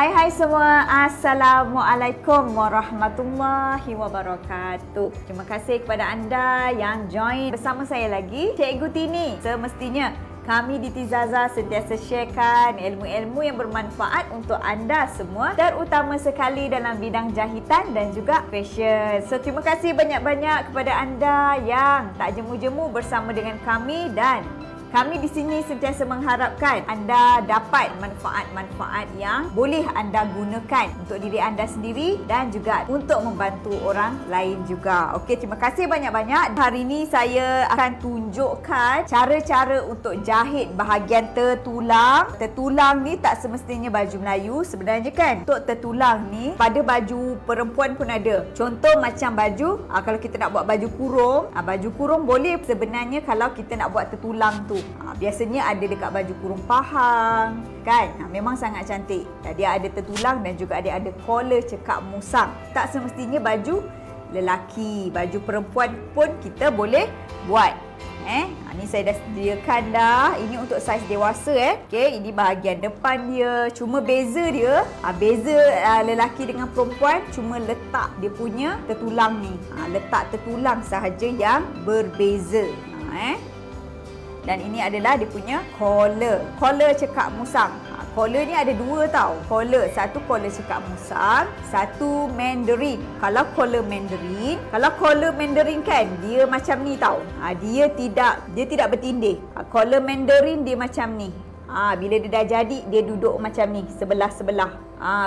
Hai semua, Assalamualaikum warahmatullahi wabarakatuh. Terima kasih kepada anda yang join bersama saya lagi, Cikgu Tini. Semestinya kami di Tizaza sentiasa sharekan ilmu-ilmu yang bermanfaat untuk anda semua, terutama sekali dalam bidang jahitan dan juga fashion. So, terima kasih banyak-banyak kepada anda yang tak jemu-jemu bersama dengan kami, dan kami di sini sentiasa mengharapkan anda dapat manfaat-manfaat yang boleh anda gunakan untuk diri anda sendiri dan juga untuk membantu orang lain juga. Okey, terima kasih banyak-banyak. Hari ini saya akan tunjukkan cara-cara untuk jahit bahagian tertulang. Tertulang ni tak semestinya baju Melayu sebenarnya kan. Untuk tertulang ni pada baju perempuan pun ada. Contoh macam baju, kalau kita nak buat baju kurung boleh sebenarnya kalau kita nak buat tertulang tu. Biasanya ada dekat baju kurung Pahang kan. Memang sangat cantik. Dia ada tertulang dan juga ada collar cekak musang. Tak semestinya baju lelaki, baju perempuan pun kita boleh buat. Ni saya dah sediakan dah. Ini untuk saiz dewasa Okey, ini bahagian depan dia. Cuma beza dia, beza lelaki dengan perempuan cuma letak dia punya tertulang ni. Letak tertulang sahaja yang berbeza. Dan ini adalah dia punya collar. Collar cekak musang. Collar ni ada dua tau. Collar, satu collar cekak musang, satu mandarin. Kalau collar mandarin kan dia macam ni tau. Dia tidak bertindih. Collar mandarin dia macam ni. Bila dia dah jadi dia duduk macam ni, sebelah-sebelah.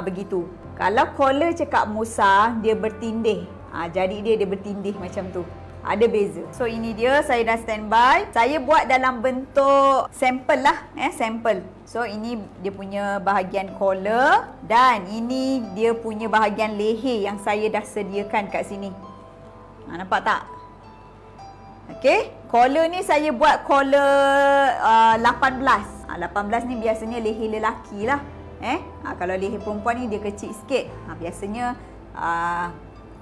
Begitu. Kalau collar cekak musang dia bertindih. Jadi dia bertindih macam tu. Ada beza. So ini dia, saya dah standby. Saya buat dalam bentuk sampel lah, sampel. So ini dia punya bahagian collar dan ini dia punya bahagian leher yang saya dah sediakan kat sini. Nampak tak? Okey, collar ni saya buat collar 18. 18 ni biasanya leher lelaki lah. Kalau leher perempuan ni dia kecil sikit. Biasanya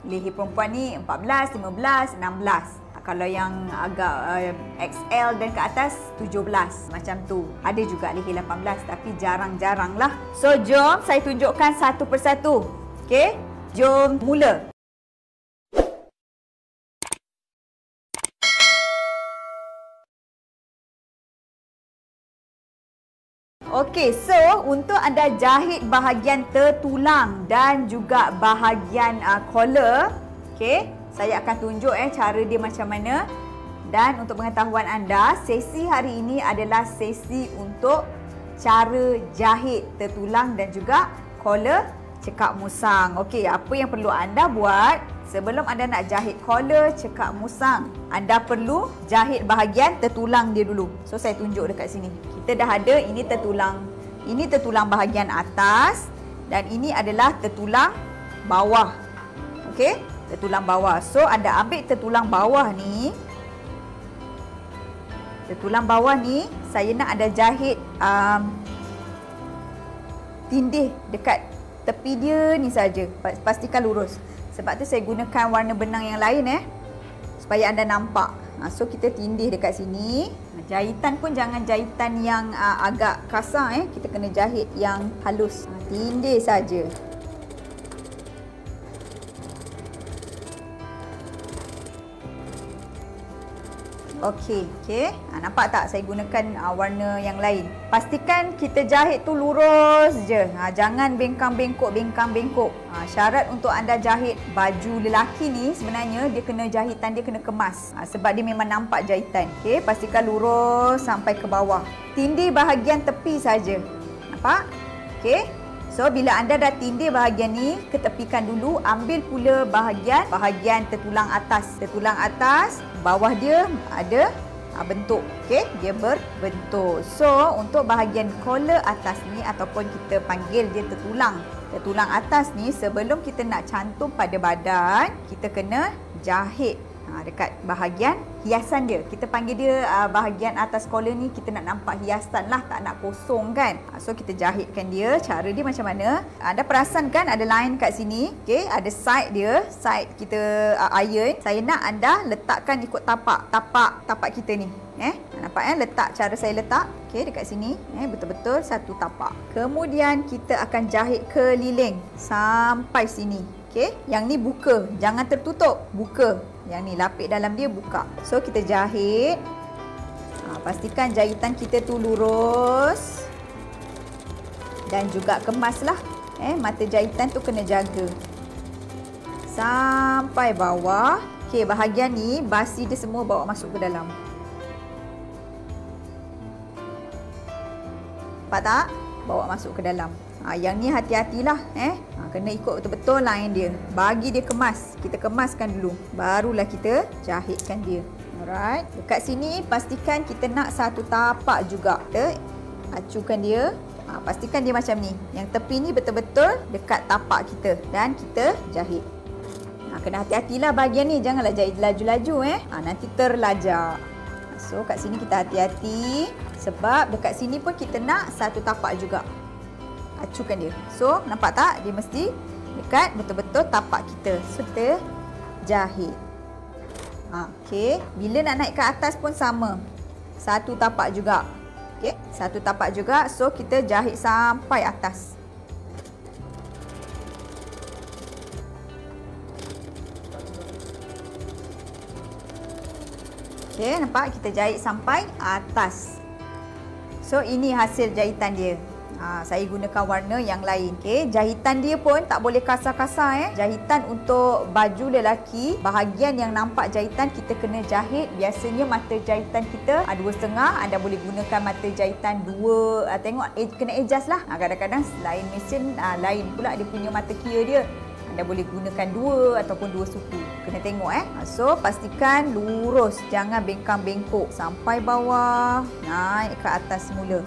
leher perempuan ni 14, 15, 16. Kalau yang agak XL dan ke atas 17. Macam tu. Ada juga leher 18 tapi jarang-jarang lah. So jom saya tunjukkan satu persatu. Okey, jom mula. Okey, so untuk anda jahit bahagian tertulang dan juga bahagian collar, okey, saya akan tunjuk cara dia macam mana. Dan untuk pengetahuan anda, sesi hari ini adalah sesi untuk cara jahit tertulang dan juga collar cekak musang. Okey, apa yang perlu anda buat sebelum anda nak jahit collar cekak musang? Anda perlu jahit bahagian tertulang dia dulu. So saya tunjuk dekat sini. Kita dah ada, ini tertulang. Ini tertulang bahagian atas dan ini adalah tertulang bawah. Okey, tertulang bawah. So anda ambil tertulang bawah ni. Tertulang bawah ni saya nak ada jahit tindih dekat tepi dia ni saja. Pastikan lurus. Sebab tu saya gunakan warna benang yang lain supaya anda nampak. So kita tindih dekat sini. Jahitan pun jangan jahitan yang agak kasar kita kena jahit yang halus. Tindih saja. Okey. Nampak tak saya gunakan warna yang lain. Pastikan kita jahit tu lurus je. Jangan bengkang-bengkok. Syarat untuk anda jahit baju lelaki ni sebenarnya dia kena jahitan dia kena kemas. Sebab dia memang nampak jahitan. Okey, pastikan lurus sampai ke bawah. Tindih bahagian tepi saja. Nampak? Okey. So bila anda dah tindih bahagian ni, ketepikan dulu, ambil pula bahagian tertulang atas. Tertulang atas, bawah dia ada bentuk. Okey, dia berbentuk. So untuk bahagian collar atas ni ataupun kita panggil dia tertulang. Tertulang atas ni sebelum kita nak cantum pada badan, kita kena jahit dekat bahagian hiasan dia. Kita panggil dia bahagian atas collar ni kita nak nampak hiasan lah, tak nak kosong kan. So kita jahitkan dia. Cara dia macam mana? Anda perasan kan ada line kat sini. Okey, ada side dia, side kita iron. Saya nak anda letakkan ikut tapak kita ni. Nampak nampak letak cara saya letak. Okey, dekat sini betul-betul satu tapak. Kemudian kita akan jahit keliling sampai sini. Okey, yang ni buka, jangan tertutup, buka. Yang ni lapik dalam dia buka. So kita jahit. Pastikan jahitan kita tu lurus dan juga kemaslah. Mata jahitan tu kena jaga sampai bawah. Okey, bahagian ni basi dia semua bawa masuk ke dalam. Nampak tak? Bawa masuk ke dalam. Yang ni hati-hatilah. Kena ikut betul-betul line dia. Bagi dia kemas. Kita kemaskan dulu. Barulah kita jahitkan dia. Alright. Dekat sini pastikan kita nak satu tapak juga. Kita acukan dia. Pastikan dia macam ni. Yang tepi ni betul-betul dekat tapak kita. Dan kita jahit. Kena hati-hatilah bahagian ni. Janganlah jahit laju-laju. Nanti terlajak. So kat sini kita hati-hati. Sebab dekat sini pun kita nak satu tapak juga. Acukan dia. So nampak tak? Dia mesti dekat betul-betul tapak kita. So kita jahit. Okey. Bila nak naik ke atas pun sama. Satu tapak juga. Okey. Satu tapak juga. So kita jahit sampai atas. Okey. Nampak? Kita jahit sampai atas. So ini hasil jahitan dia. Saya gunakan warna yang lain. Okay. Jahitan dia pun tak boleh kasar-kasar. Jahitan untuk baju lelaki, bahagian yang nampak jahitan kita kena jahit. Biasanya mata jahitan kita 2,5. Anda boleh gunakan mata jahitan 2. Tengok kena adjust lah. Kadang-kadang lain mesin, lain pula dia punya mata kira dia. Anda boleh gunakan 2 ataupun 2 suku. Kena tengok So pastikan lurus. Jangan bengkang-bengkok. Sampai bawah. Naik ke atas semula.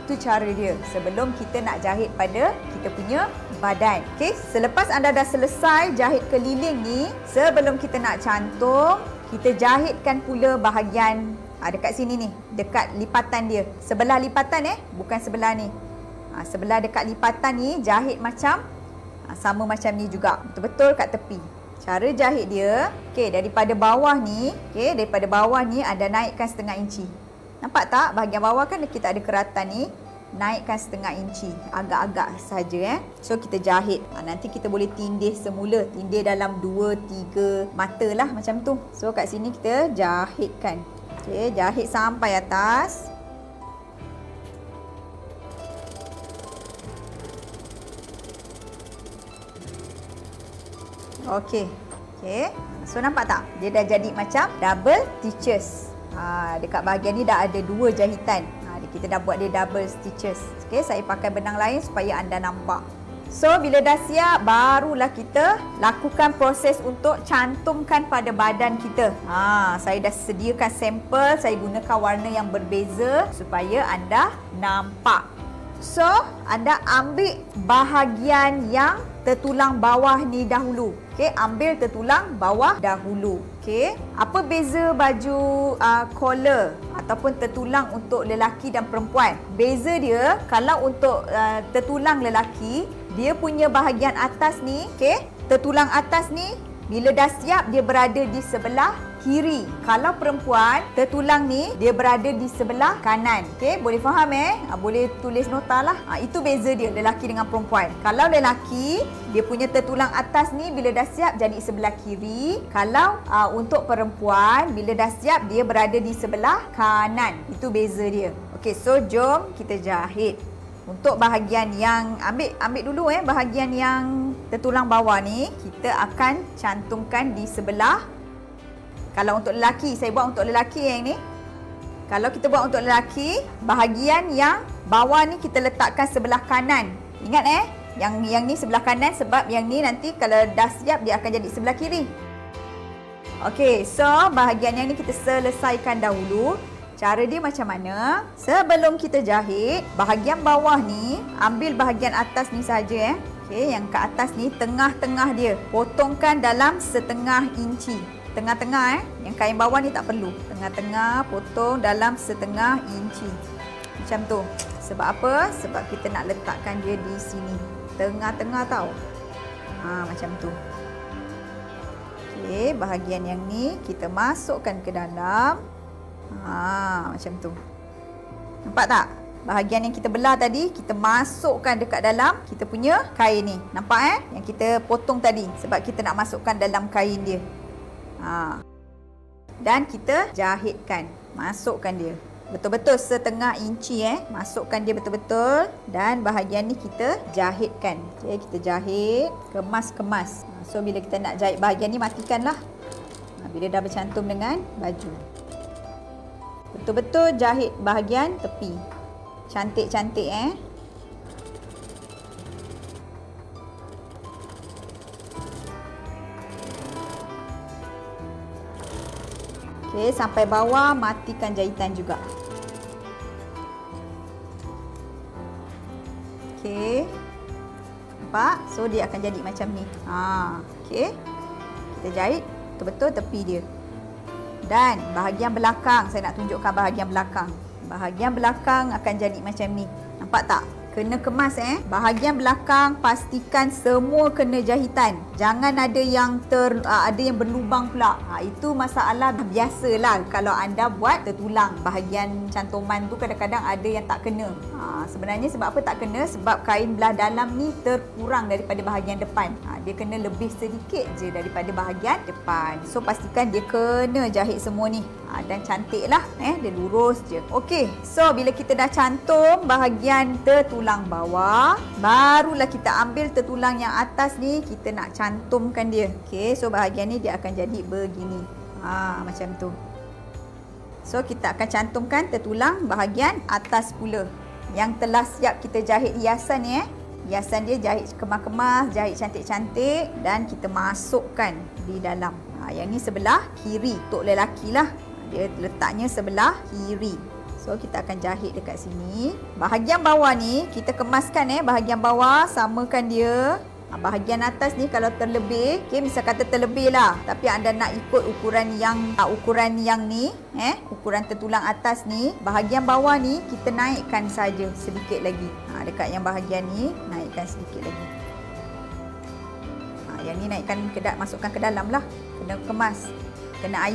Itu cara dia sebelum kita nak jahit pada kita punya badan. Okey, selepas anda dah selesai jahit keliling ni, sebelum kita nak cantum, kita jahitkan pula bahagian dekat sini ni, dekat lipatan dia. Sebelah lipatan bukan sebelah ni. Sebelah dekat lipatan ni jahit macam sama macam ni juga. Betul-betul kat tepi. Cara jahit dia, okey, daripada bawah ni, daripada bawah ni anda naikkan 0,5 inci. Nampak tak? Bahagian bawah kan kita ada keratan ni. Naikkan 0,5 inci. Agak-agak saja. So kita jahit. Nanti kita boleh tindih semula. Tindih dalam 2-3 mata lah macam tu. So kat sini kita jahitkan. Okay, jahit sampai atas. Okey. Okay. So nampak tak? Dia dah jadi macam double stitches. Dekat bahagian ni dah ada 2 jahitan. Kita dah buat dia double stitches. Okay, saya pakai benang lain supaya anda nampak. So bila dah siap, barulah kita lakukan proses untuk cantumkan pada badan kita. Saya dah sediakan sampel. Saya gunakan warna yang berbeza supaya anda nampak. So anda ambil bahagian yang tertulang bawah ni dahulu. Okey, ambil tertulang bawah dahulu. Okey, apa beza baju collar ataupun tertulang untuk lelaki dan perempuan? Beza dia, kalau untuk tertulang lelaki, dia punya bahagian atas ni, okey, tertulang atas ni bila dah siap dia berada di sebelah kiri. Kalau perempuan, tertulang ni dia berada di sebelah kanan. Okey, boleh faham boleh tulis nota lah. Itu beza dia lelaki dengan perempuan. Kalau lelaki, dia punya tertulang atas ni bila dah siap jadi sebelah kiri. Kalau untuk perempuan, bila dah siap dia berada di sebelah kanan. Itu beza dia. Okey, so jom kita jahit. Untuk bahagian yang ambil dulu bahagian yang tertulang bawah ni, kita akan cantumkan di sebelah. Kalau untuk lelaki, saya buat untuk lelaki yang ni. Kalau kita buat untuk lelaki, bahagian yang bawah ni kita letakkan sebelah kanan. Ingat yang ni sebelah kanan sebab yang ni nanti kalau dah siap dia akan jadi sebelah kiri. Okey, so bahagian yang ni kita selesaikan dahulu. Cara dia macam mana? Sebelum kita jahit, bahagian bawah ni, ambil bahagian atas ni saja Okey, yang ke atas ni, tengah-tengah dia. Potongkan dalam 0,5 inci. Tengah-tengah Yang kain bawah ni tak perlu. Tengah-tengah, potong dalam 0,5 inci. Macam tu. Sebab apa? Sebab kita nak letakkan dia di sini. Tengah-tengah tau. Macam tu. Okey, bahagian yang ni kita masukkan ke dalam. Macam tu. Nampak tak? Bahagian yang kita belah tadi, kita masukkan dekat dalam kita punya kain ni. Nampak Yang kita potong tadi. Sebab kita nak masukkan dalam kain dia. Dan kita jahitkan. Masukkan dia. Betul-betul setengah inci Masukkan dia betul-betul. Dan bahagian ni kita jahitkan. Okay, kita jahit. Kemas-kemas. So, bila kita nak jahit bahagian ni, matikanlah. Bila dah bercantum dengan baju. Betul-betul jahit bahagian tepi. Cantik-cantik Okey, sampai bawah matikan jahitan juga. Okey. Nampak? So dia akan jadi macam ni. Okey. Kita jahit betul-betul tepi dia. Dan bahagian belakang, saya nak tunjukkan bahagian belakang. Bahagian belakang akan jadi macam ni. Nampak tak? Kena kemas Bahagian belakang pastikan semua kena jahitan. Jangan ada yang ada yang berlubang pula. Itu masalah biasalah kalau anda buat tertulang. Bahagian cantuman tu kadang-kadang ada yang tak kena. Sebenarnya sebab apa tak kena? Sebab kain belah dalam ni terkurang daripada bahagian depan. Dia kena lebih sedikit je daripada bahagian depan. So pastikan dia kena jahit semua ni. Dan cantik lah dia lurus je. Okey, so bila kita dah cantum bahagian tertulang bawah, barulah kita ambil tertulang yang atas ni, kita nak cantumkan dia. Okey, so bahagian ni dia akan jadi begini. Macam tu. So kita akan cantumkan tertulang bahagian atas pula, yang telah siap kita jahit hiasan ni Hiasan dia jahit kemas-kemas, jahit cantik-cantik, dan kita masukkan di dalam. Yang ni sebelah kiri, untuk lelaki lah. Dia letaknya sebelah kiri. So kita akan jahit dekat sini. Bahagian bawah ni kita kemaskan bahagian bawah, samakan dia. Bahagian atas ni kalau terlebih, misal kata terlebih lah, tapi anda nak ikut ukuran yang ni, ukuran tertulang atas ni, bahagian bawah ni kita naikkan saja sedikit lagi. Dekat yang bahagian ni naikkan sedikit lagi. Yang ni naikkan masukkan ke dalam lah. Kena kemas, kena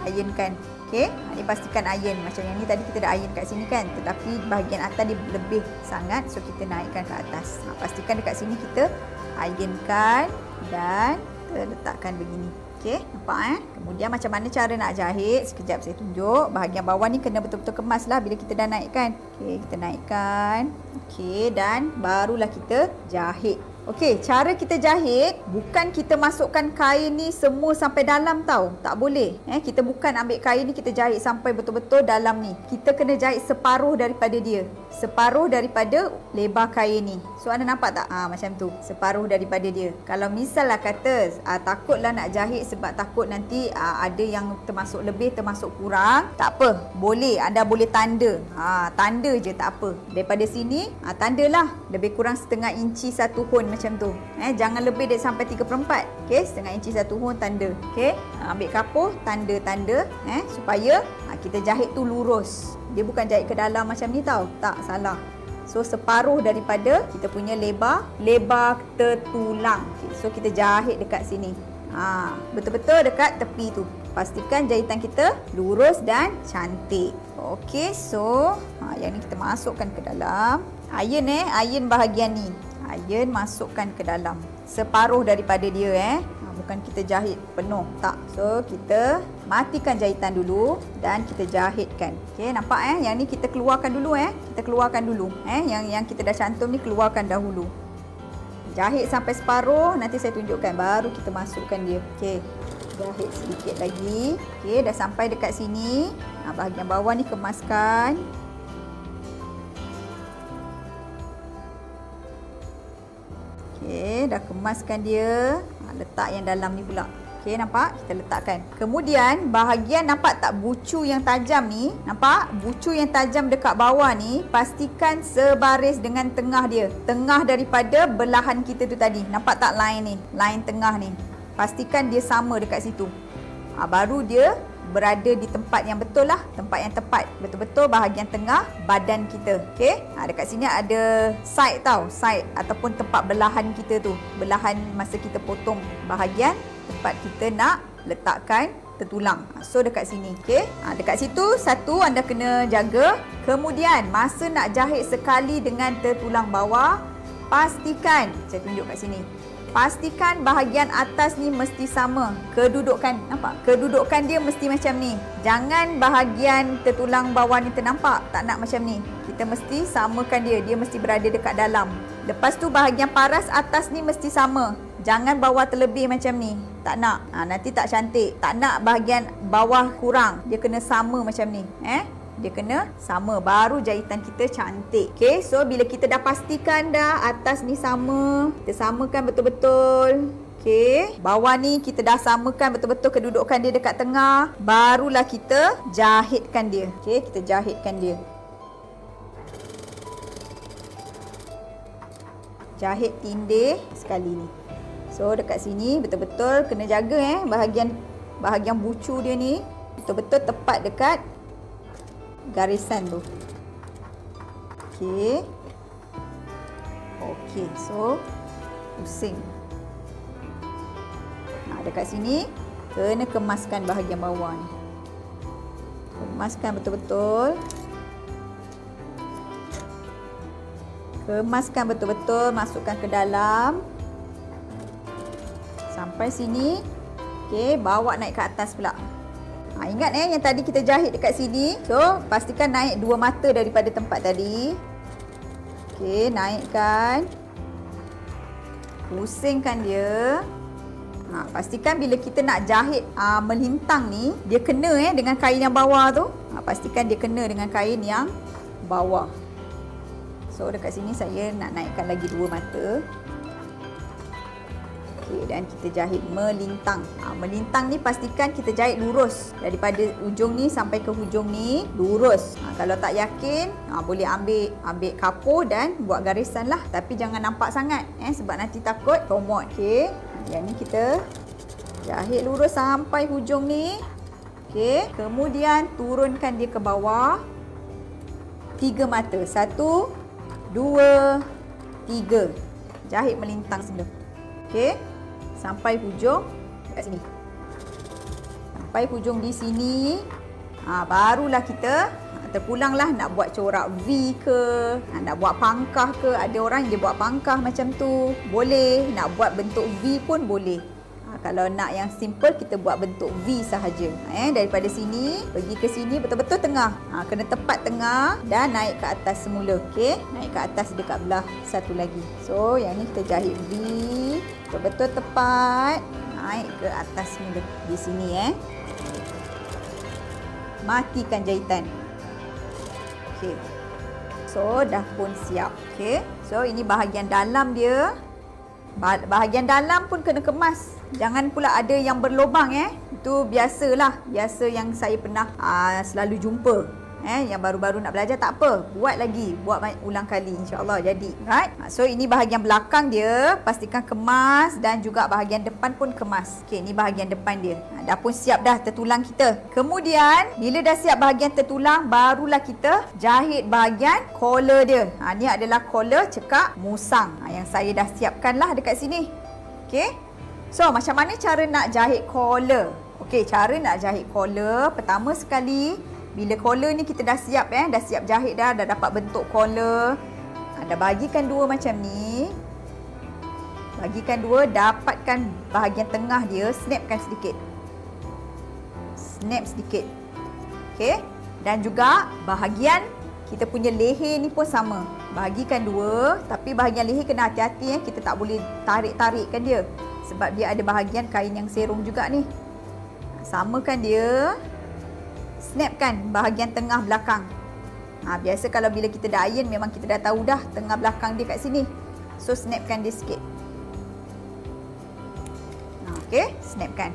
ironkan. Okey, ni pastikan iron. Macam yang ni tadi kita dah iron kat sini kan, tetapi bahagian atas dia lebih sangat, so kita naikkan ke atas. Pastikan dekat sini kita ironkan dan kita letakkan begini. Okey, nampak Kemudian macam mana cara nak jahit? Sekejap saya tunjuk. Bahagian bawah ni kena betul-betul kemas lah bila kita dah naikkan. Okey, kita naikkan. Okey, dan barulah kita jahit. Okey, cara kita jahit, bukan kita masukkan kain ni semua sampai dalam tau. Tak boleh. Kita bukan ambil kain ni kita jahit sampai betul-betul dalam ni. Kita kena jahit separuh daripada dia. Separuh daripada lebar kain ni. So anda nampak tak? Macam tu. Separuh daripada dia. Kalau misalnya kata takutlah nak jahit sebab takut nanti ada yang termasuk lebih, termasuk kurang. Tak apa. Boleh. Anda boleh tanda. Tanda je tak apa. Daripada sini, tandalah. Lebih kurang setengah inci 1 hun macam tu. Jangan lebih dari sampai 3/4. Okey, setengah inci 1 hun tanda. Okey, ambil kapuh, tanda-tanda supaya kita jahit tu lurus. Dia bukan jahit ke dalam macam ni tau. Tak, salah. So separuh daripada kita punya lebar tertulang. Okay, so kita jahit dekat sini. Betul-betul dekat tepi tu. Pastikan jahitan kita lurus dan cantik. Okey, so yang ni kita masukkan ke dalam. Iron iron bahagian ni. Iron masukkan ke dalam. Separuh daripada dia bukan kita jahit penuh, tak. So kita matikan jahitan dulu dan kita jahitkan. Okey, nampak yang ni kita keluarkan dulu Kita keluarkan dulu yang kita dah cantum ni, keluarkan dahulu. Jahit sampai separuh, nanti saya tunjukkan, baru kita masukkan dia. Okey, jahit sedikit lagi. Okey, dah sampai dekat sini. Bahagian bawah ni kemaskan. Okey, dah kemaskan dia. Letak yang dalam ni pula. Okey, nampak? Kita letakkan. Kemudian, bahagian nampak tak bucu yang tajam ni? Nampak? Bucu yang tajam dekat bawah ni, pastikan sebaris dengan tengah dia. Tengah daripada belahan kita tu tadi. Nampak tak line ni? Line tengah ni. Pastikan dia sama dekat situ. Baru dia berada di tempat yang betul lah. Tempat yang tepat. Betul-betul bahagian tengah badan kita. Okey. Dekat sini ada side tau. Side ataupun tempat belahan kita tu. Belahan masa kita potong bahagian tempat kita nak letakkan tertulang. So dekat sini, okey. Dekat situ satu anda kena jaga. Kemudian masa nak jahit sekali dengan tertulang bawah, pastikan, saya tunjuk kat sini. Pastikan bahagian atas ni mesti sama. Kedudukan, nampak? Kedudukan dia mesti macam ni. Jangan bahagian tertulang bawah ni ternampak. Tak nak macam ni. Kita mesti samakan dia. Dia mesti berada dekat dalam. Lepas tu bahagian paras atas ni mesti sama. Jangan bawah terlebih macam ni. Tak nak. Nanti tak cantik. Tak nak bahagian bawah kurang. Dia kena sama macam ni. Dia kena sama, baru jahitan kita cantik. Okey, so bila kita dah pastikan dah atas ni sama, kita samakan betul-betul. Okey, bawah ni kita dah samakan betul-betul kedudukan dia dekat tengah, barulah kita jahitkan dia. Okey, kita jahitkan dia. Jahit tindih sekali ni. So dekat sini betul-betul kena jaga bahagian bucu dia ni betul-betul tepat dekat garisan tu. Okey. Okey, so pusing. Dekat sini kena kemaskan bahagian bawah ni. Kemaskan betul-betul. Kemaskan betul-betul, masukkan ke dalam. Sampai sini. Okey, bawa naik ke atas pula. Ingat yang tadi kita jahit dekat sini. So, pastikan naik 2 mata daripada tempat tadi. Okey, naikkan. Pusingkan dia. Pastikan bila kita nak jahit melintang ni, dia kena dengan kain yang bawah tu. Pastikan dia kena dengan kain yang bawah. So, dekat sini saya nak naikkan lagi 2 mata. Okey, dan kita jahit melintang. Melintang ni pastikan kita jahit lurus. Daripada ujung ni sampai ke hujung ni lurus. Kalau tak yakin, boleh ambil kapur dan buat garisan lah. Tapi jangan nampak sangat sebab nanti takut comot. Okey, yang ni kita jahit lurus sampai hujung ni. Okey, kemudian turunkan dia ke bawah. 3 mata. 1, 2, 3. Jahit melintang sebelum. Okey. Sampai hujung kat sini. Sampai hujung di sini. Barulah kita terpulanglah nak buat corak V ke, nak buat pangkah ke. Ada orang dia buat pangkah macam tu. Boleh. Nak buat bentuk V pun boleh. Kalau nak yang simple, kita buat bentuk V sahaja. Daripada sini pergi ke sini betul-betul tengah. Kena tepat tengah dan naik ke atas semula. Okey, naik ke atas dekat belah satu lagi. So, yang ni kita jahit V betul-betul tepat. Naik ke atas semula di sini Matikan jahitan. Okey. So, dah pun siap. Okey. So, ini bahagian dalam dia. Bahagian dalam pun kena kemas. Jangan pula ada yang berlubang Itu biasalah. Biasa yang saya pernah selalu jumpa. Yang baru-baru nak belajar tak apa. Buat lagi. Buat ulang kali. InsyaAllah jadi. Right? So ini bahagian belakang dia. Pastikan kemas. Dan juga bahagian depan pun kemas. Okey, ini bahagian depan dia. Dah pun siap dah tertulang kita. Kemudian bila dah siap bahagian tertulang, barulah kita jahit bahagian collar dia. Ni adalah collar cekak musang. Yang saya dah siapkan lah dekat sini. Okey. So macam mana cara nak jahit collar? Okey, cara nak jahit collar. Pertama sekali, bila collar ni kita dah siap dah siap jahit dah dapat bentuk collar. Anda bagikan 2 macam ni. Bagikan 2, dapatkan bahagian tengah dia, snapkan sedikit. Snap sedikit. Okey. Dan juga bahagian kita punya leher ni pun sama. Bahagikan 2, tapi bahagian leher kena hati-hati kita tak boleh tarik-tarikkan dia. Sebab dia ada bahagian kain yang serong juga ni. Samakan dia. Snapkan bahagian tengah belakang. Biasa kalau bila kita dah iron, memang kita dah tahu dah tengah belakang dia kat sini. So snapkan dia sikit. Okey, snapkan.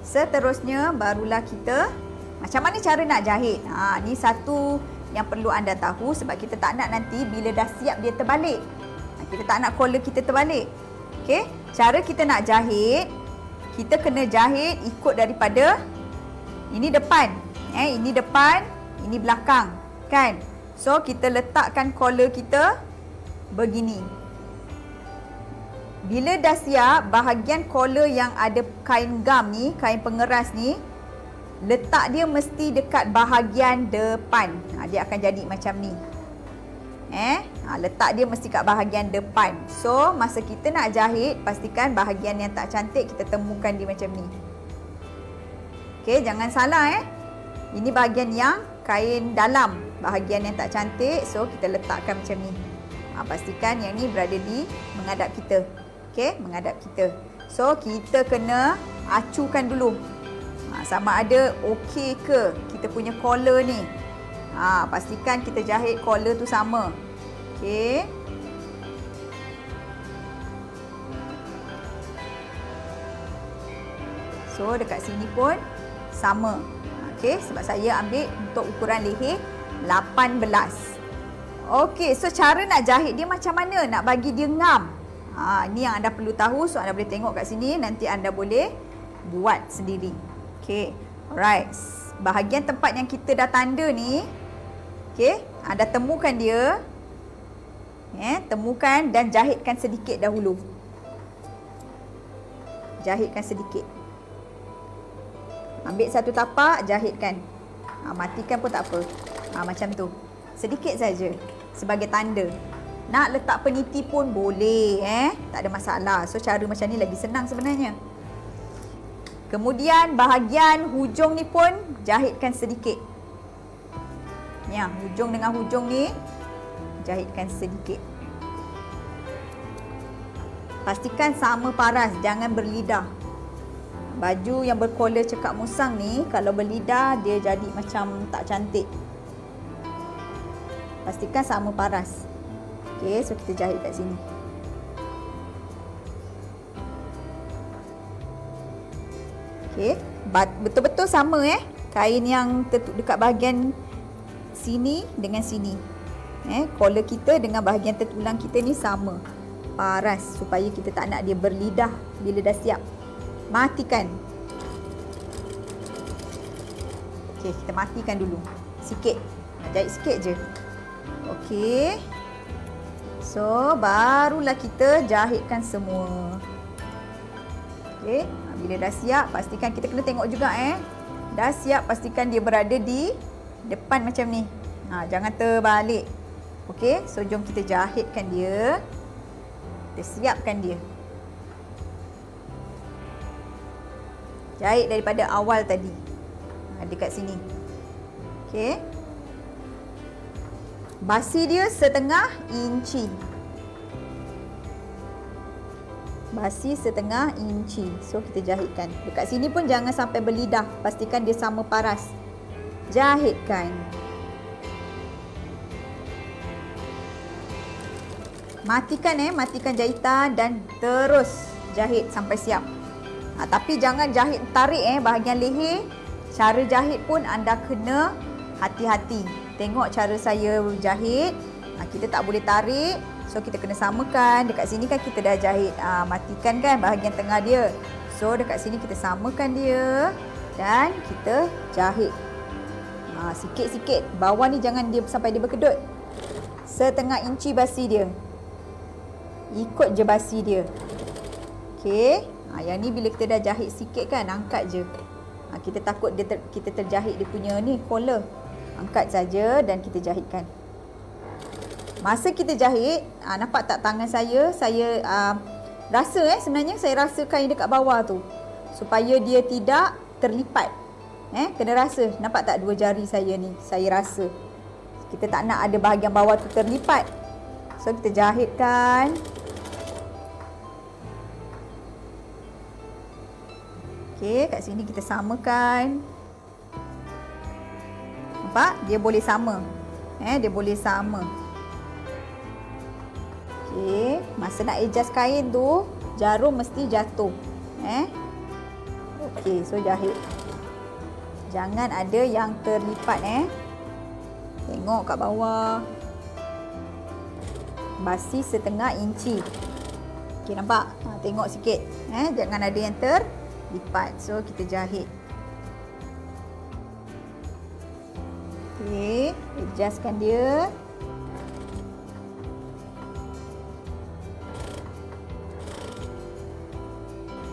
Seterusnya barulah kita macam mana cara nak jahit. Ni satu yang perlu anda tahu sebab kita tak nak nanti bila dah siap dia terbalik. Kita tak nak collar kita terbalik. Okey, cara kita nak jahit, kita kena jahit ikut daripada ini depan. Ini depan, ini belakang, kan? So kita letakkan collar kita begini. Bila dah siap, bahagian collar yang ada kain gam ni, kain pengeras ni, letak dia mesti dekat bahagian depan. Dia akan jadi macam ni. Letak dia mesti kat bahagian depan. So, masa kita nak jahit, pastikan bahagian yang tak cantik kita temukan dia macam ni. Okey, jangan salah Ini bahagian yang kain dalam, bahagian yang tak cantik. So, kita letakkan macam ni. Pastikan yang ni berada di menghadap kita. Okey, menghadap kita. So, kita kena acukan dulu. Sama ada okey ke kita punya collar ni. Pastikan kita jahit collar tu sama. Okey. So, dekat sini pun sama. Okey, sebab saya ambil untuk ukuran leher 18. Okey, so cara nak jahit dia macam mana? Nak bagi dia ngam. Ni yang anda perlu tahu. So, anda boleh tengok kat sini. Nanti anda boleh buat sendiri. Okey, alright. Bahagian tempat yang kita dah tanda ni, okey, anda temukan dia. Temukan dan jahitkan sedikit dahulu. Jahitkan sedikit. Ambil satu tapak, jahitkan. Matikan pun tak apa. Macam tu. Sedikit saja sebagai tanda. Nak letak peniti pun boleh, tak ada masalah. So, cara macam ni lagi senang sebenarnya. Kemudian bahagian hujung ni pun jahitkan sedikit. Ya, hujung dengan hujung ni jahitkan sedikit. Pastikan sama paras, jangan berlidah. Baju yang berkolor cekak musang ni kalau berlidah dia jadi macam tak cantik. Pastikan sama paras. Okey, so kita jahit kat sini. Okey, betul-betul sama kain yang dekat bahagian sini dengan sini. Collar kita dengan bahagian tertulang kita ni sama paras supaya kita tak nak dia berlidah bila dah siap. Matikan. Okey, kita matikan dulu. Sikit. Jahit sikit je. Okey. So, barulah kita jahitkan semua. Okey. Bila dah siap, pastikan kita kena tengok juga dah siap, pastikan dia berada di depan macam ni. Jangan terbalik. Okey, so jom kita jahitkan dia. Kita siapkan dia. Jahit daripada awal tadi. Dekat sini. Okey. Basi dia setengah inci. Basi setengah inci. So, kita jahitkan. Dekat sini pun jangan sampai berlidah. Pastikan dia sama paras. Jahitkan. Matikan matikan jahitan dan terus jahit sampai siap. Tapi jangan jahit tarik bahagian leher. Cara jahit pun anda kena hati-hati. Tengok cara saya jahit. Kita tak boleh tarik. So, kita kena samakan. Dekat sini kan kita dah jahit. Matikan kan bahagian tengah dia. So, dekat sini kita samakan dia. Dan kita jahit. Sikit-sikit. Bawah ni jangan dia sampai dia berkedut. Setengah inci basi dia. Ikut je basi dia. Okey. Yang ni bila kita dah jahit sikit kan, angkat je. Kita takut kita terjahit dia punya ni collar. Angkat saja dan kita jahitkan. Masa kita jahit, nampak tak tangan saya? Saya rasa sebenarnya saya rasa kain dekat bawah tu. Supaya dia tidak terlipat. Kena rasa. Nampak tak dua jari saya ni? Saya rasa. Kita tak nak ada bahagian bawah tu terlipat. So, kita jahitkan. Okey, kat sini kita samakan. Nampak? Dia boleh sama. Dia boleh sama. Okey, masa nak adjust kain tu, jarum mesti jatuh. Okey, so jahit. Jangan ada yang terlipat Tengok kat bawah. Basi setengah inci. Okey, nampak? Tengok sikit. Jangan ada yang terlipat. So, kita jahit. Okey, adjustkan dia.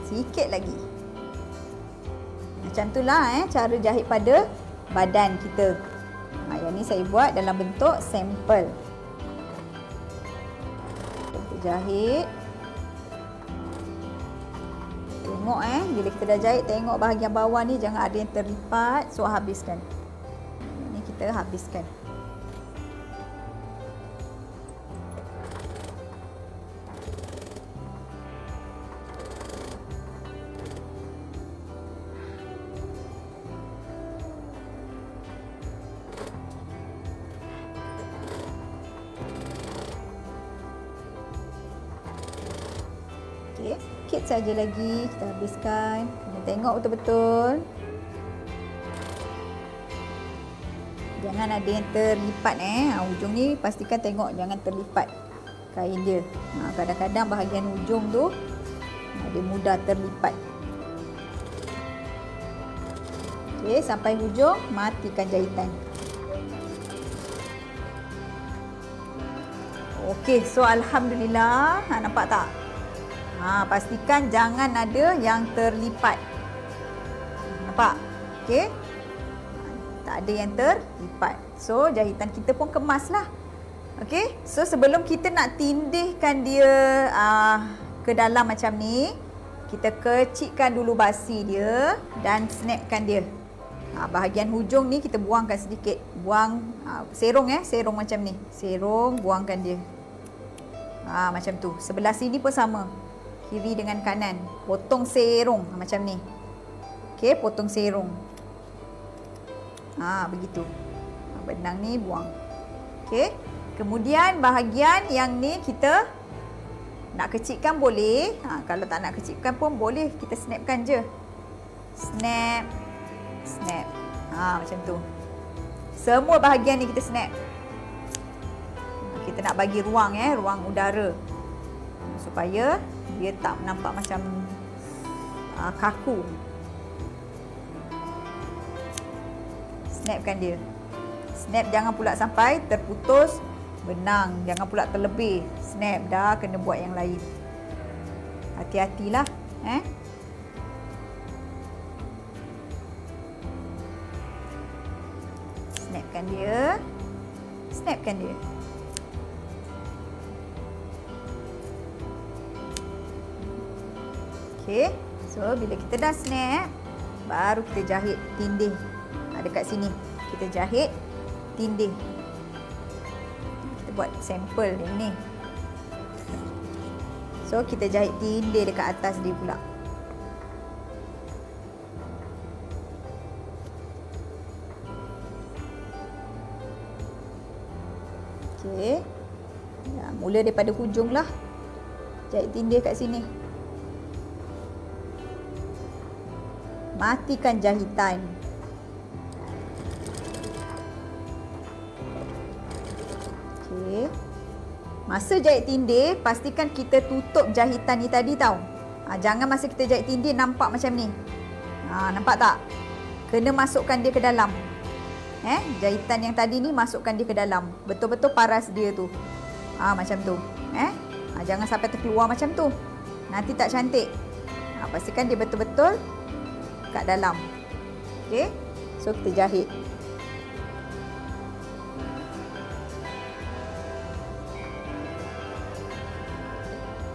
Sikit lagi. Macam itulah cara jahit pada badan kita. Yang ni saya buat dalam bentuk sampel. Kita jahit. Tengok bila kita dah jahit, tengok bahagian bawah ni jangan ada yang terlipat. So habiskan. Ini kita habiskan. Okey, sikit saja lagi kita habiskan. Kena tengok betul-betul. Jangan ada yang terlipat ujung ni pastikan tengok jangan terlipat kain dia. Kadang-kadang bahagian ujung tu dia mudah terlipat. Okey, sampai hujung matikan jahitan. Okey, so alhamdulillah, nampak tak? Pastikan jangan ada yang terlipat. Nampak? Okey. Tak ada yang terlipat. So jahitan kita pun kemaslah. Okey. So sebelum kita nak tindihkan dia ke dalam macam ni, kita kecikkan dulu basi dia dan snapkan dia. Bahagian hujung ni kita buangkan sedikit. Buang serong serong macam ni. Serong, buangkan dia. Macam tu. Sebelah sini pun sama. Kiri dengan kanan. Potong serong macam ni. Okey, potong serong. Begitu. Benang ni buang. Okey. Kemudian bahagian yang ni kita nak kecikkan boleh. Kalau tak nak kecikkan pun boleh. Kita snapkan je. Snap. Snap. Macam tu. Semua bahagian ni kita snap. Kita nak bagi ruang ruang udara. Supaya dia tak nampak macam kaku. Snapkan dia. Snap jangan pula sampai terputus benang. Jangan pula terlebih. Snap dah kena buat yang lain. Hati-hatilah. Snapkan dia. Snapkan dia. Okey. So bila kita dah snap, baru kita jahit tindih. Dekat sini kita jahit tindih. Kita buat sampel yang ni. So kita jahit tindih dekat atas dia pula. Okey. Mula daripada hujung lah. Jahit tindih kat sini. Matikan jahitan. Okey. Masa jahit tindih, pastikan kita tutup jahitan ni tadi tau. Jangan masa kita jahit tindih nampak macam ni. Nampak tak? Kena masukkan dia ke dalam. Jahitan yang tadi ni masukkan dia ke dalam. Betul-betul paras dia tu. Macam tu. Jangan sampai terkeluar macam tu. Nanti tak cantik. Pastikan dia betul-betul kat dalam. Okey. So kita jahit.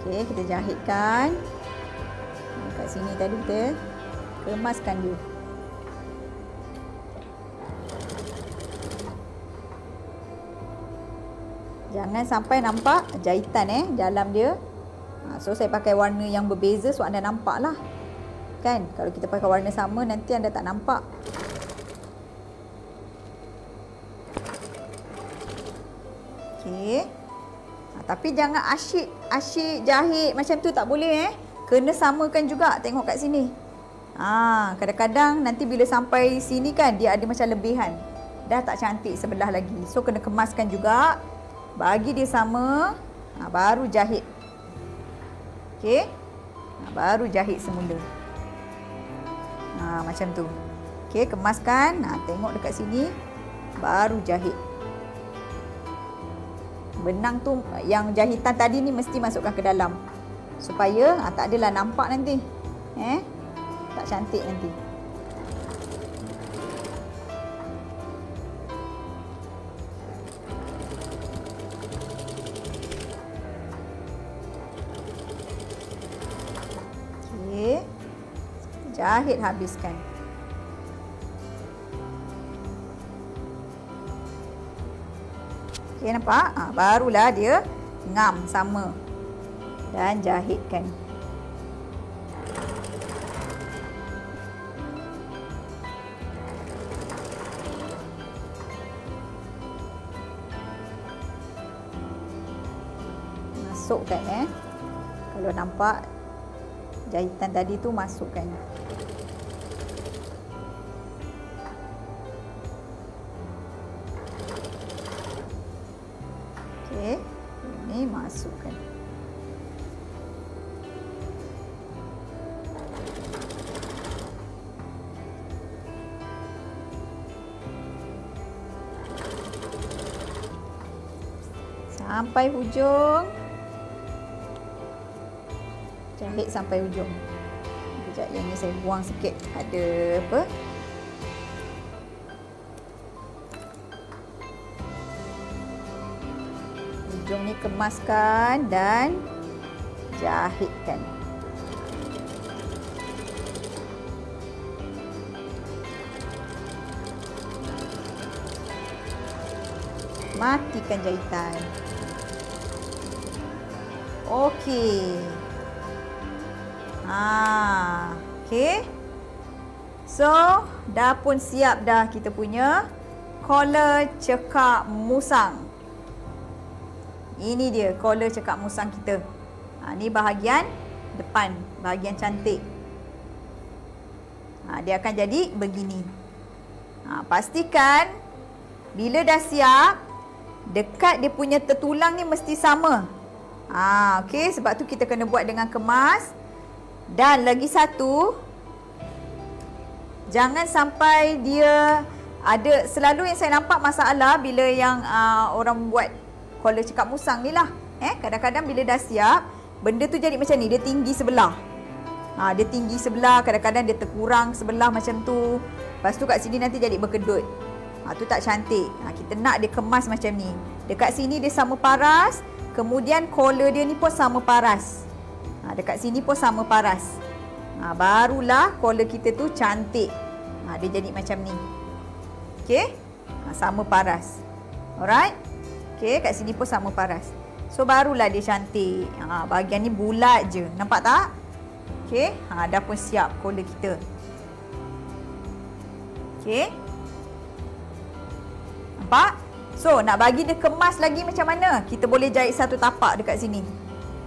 Okey, kita jahitkan. Kat sini tadi kita kemaskan dia. Jangan sampai nampak jahitan dalam dia. So saya pakai warna yang berbeza so anda nampak lah. Kan? Kalau kita pakai warna sama nanti anda tak nampak. Okey. Tapi jangan asyik jahit macam tu, tak boleh Kena samakan juga. Tengok kat sini. Kadang-kadang nanti bila sampai sini kan dia ada macam lebihan. Dah tak cantik sebelah lagi. So kena kemaskan juga. Bagi dia sama. Baru jahit. Okey. Baru jahit semula. Macam tu. Okey, kemaskan. Tengok dekat sini. Baru jahit. Benang tu yang jahitan tadi ni mesti masukkan ke dalam. Supaya tak adalah nampak nanti. Tak cantik nanti. Jahit habiskan. Okey, nampak? Barulah dia ngam sama. Dan jahitkan. Masukkan Kalau nampak jahitan tadi tu masukkan. Okey, ini masukkan. Sampai hujung. Jahit sampai hujung. Sekejap, yang ni saya buang sikit. Ada apa? Hujung ni kemaskan dan jahitkan. Matikan jahitan. Okey. Okey. So, dah pun siap dah kita punya collar cekak musang. Ini dia collar cekak musang kita. Ni bahagian depan, bahagian cantik. Dia akan jadi begini. Pastikan bila dah siap, dekat dia punya tertulang ni mesti sama. Okey, sebab tu kita kena buat dengan kemas. Dan lagi satu, jangan sampai dia ada, selalu yang saya nampak masalah bila yang orang buat collar cekak musang ni lah. Kadang-kadang bila dah siap, benda tu jadi macam ni, dia tinggi sebelah. Dia tinggi sebelah, kadang-kadang dia terkurang sebelah macam tu. Lepas tu kat sini nanti jadi berkedut. Tu tak cantik. Kita nak dia kemas macam ni. Dekat sini dia sama paras, kemudian collar dia ni pun sama paras. Dekat sini pun sama paras. Barulah collar kita tu cantik. Dia jadi macam ni. Okey? Sama paras. Alright? Okey, kat sini pun sama paras. So barulah dia cantik. Bahagian ni bulat je. Nampak tak? Okey? Dah pun siap collar kita. Okey? Nampak? So, nak bagi dia kemas lagi macam mana? Kita boleh jahit satu tapak dekat sini.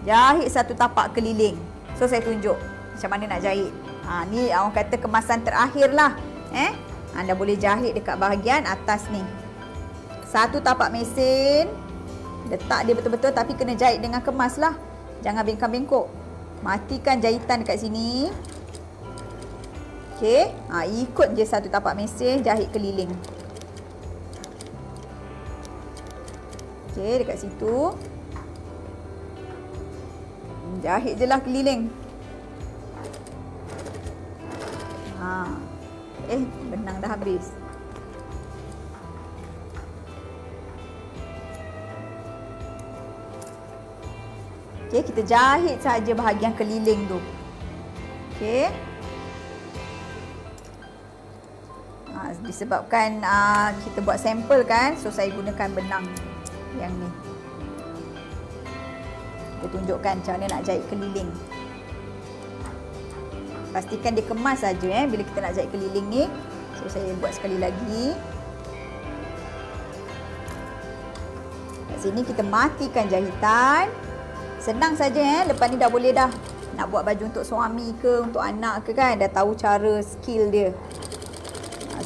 Jahit satu tapak keliling. So, saya tunjuk macam mana nak jahit. Ni orang kata kemasan terakhir lah. Anda boleh jahit dekat bahagian atas ni. Satu tapak mesin. Letak dia betul-betul, tapi kena jahit dengan kemas lah. Jangan bengkak-bengkok. Matikan jahitan dekat sini. Okey. Ikut je satu tapak mesin, jahit keliling. Okey, dekat situ. Jahit je lah keliling. Benang dah habis. Okey, kita jahit saja bahagian keliling tu. Okey. Disebabkan kita buat sampel kan, so saya gunakan benang yang ni. Kita tunjukkan macam mana nak jahit keliling. Pastikan dia kemas saja bila kita nak jahit keliling ni. So saya buat sekali lagi. Kat sini kita matikan jahitan. Senang saja lepas ni dah boleh dah. Nak buat baju untuk suami ke, untuk anak ke kan, dah tahu cara skill dia.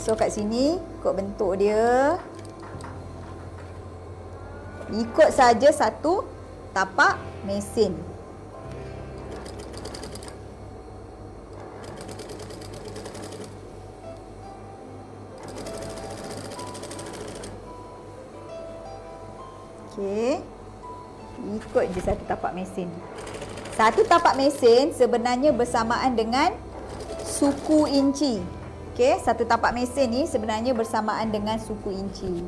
So kat sini ikut bentuk dia. Ikut saja satu tapak mesin. Okey. Ikut je satu tapak mesin. Satu tapak mesin sebenarnya bersamaan dengan suku inci. Okey, satu tapak mesin ni sebenarnya bersamaan dengan suku inci.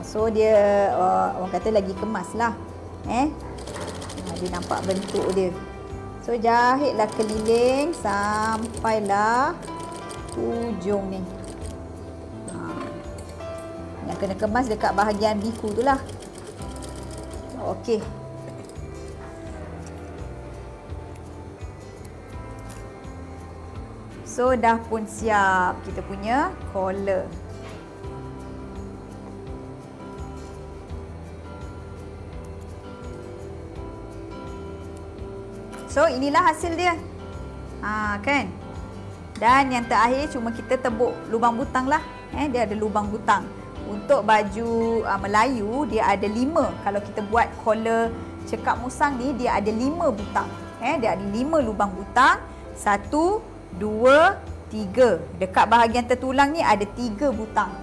So dia orang kata lagi kemas lah. Dia nampak bentuk dia. So jahitlah keliling sampailah hujung ni. Yang kena kemas dekat bahagian biku tu lah. Okey. So dah pun siap kita punya collar. So inilah hasil dia. Kan? Dan yang terakhir cuma kita tebuk lubang butang lah. Dia ada lubang butang. Untuk baju Melayu dia ada 5. Kalau kita buat collar cekak musang ni dia ada 5 butang. Dia ada 5 lubang butang. 1, 2, 3. Dekat bahagian tertulang ni ada 3 butang.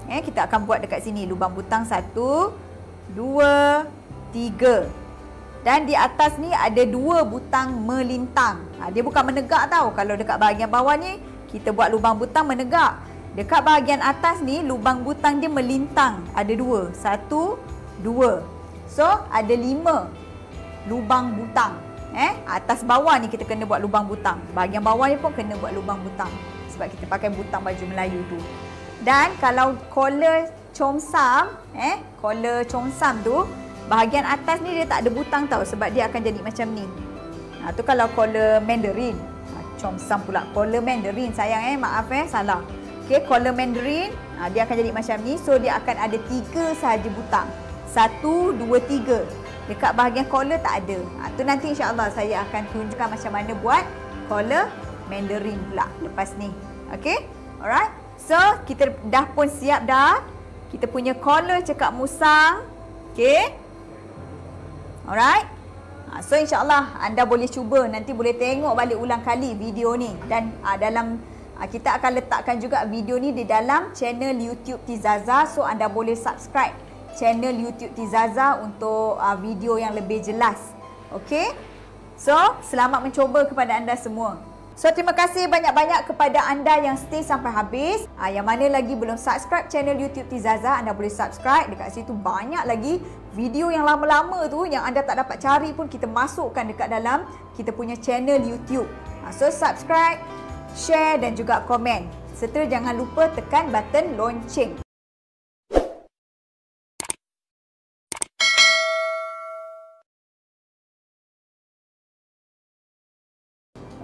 Kita akan buat dekat sini lubang butang 1, 2, 3. Dan di atas ni ada 2 butang melintang. Dia bukan menegak tau. Kalau dekat bahagian bawah ni kita buat lubang butang menegak. Dekat bahagian atas ni lubang butang dia melintang. Ada 2. 1, 2. So ada 5 lubang butang. Atas bawah ni kita kena buat lubang butang. Bahagian bawah ni pun kena buat lubang butang. Sebab kita pakai butang baju Melayu tu. Dan kalau collar comsam, collar comsam tu, bahagian atas ni dia tak ada butang tau. Sebab dia akan jadi macam ni. Tu kalau collar Mandarin. Comsam pula. Collar Mandarin sayang maaf salah. Okay, collar Mandarin dia akan jadi macam ni. So dia akan ada 3 sahaja butang. 1, 2, 3. Dekat bahagian collar tak ada. Tu nanti insya-Allah saya akan tunjukkan macam mana buat collar Mandarin pula lepas ni. Okay, alright. So kita dah pun siap dah. Kita punya collar cekak musang. Okay. Alright. So insya-Allah anda boleh cuba, nanti boleh tengok balik ulang kali video ni. Dan dalam kita akan letakkan juga video ni di dalam channel YouTube Tizaza. So anda boleh subscribe channel YouTube Tizaza untuk video yang lebih jelas. Okay. So selamat mencuba kepada anda semua. So terima kasih banyak-banyak kepada anda yang stay sampai habis. Yang mana lagi belum subscribe channel YouTube Tizaza, anda boleh subscribe. Dekat situ banyak lagi video yang lama-lama tu yang anda tak dapat cari pun kita masukkan dekat dalam kita punya channel YouTube. So subscribe, share dan juga komen. Serta jangan lupa tekan button lonceng.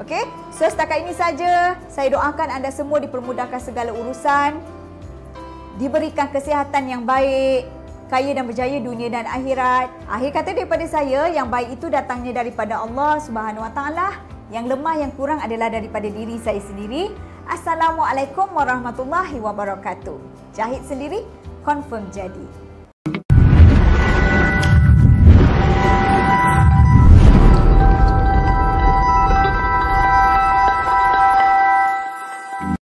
Okey, so setakat ini saja. Saya doakan anda semua dipermudahkan segala urusan, diberikan kesihatan yang baik, kaya dan berjaya dunia dan akhirat. Akhir kata daripada saya, yang baik itu datangnya daripada Allah Subhanahu Wa Taala, yang lemah yang kurang adalah daripada diri saya sendiri. Assalamualaikum warahmatullahi wabarakatuh. Jahit sendiri, confirm jadi.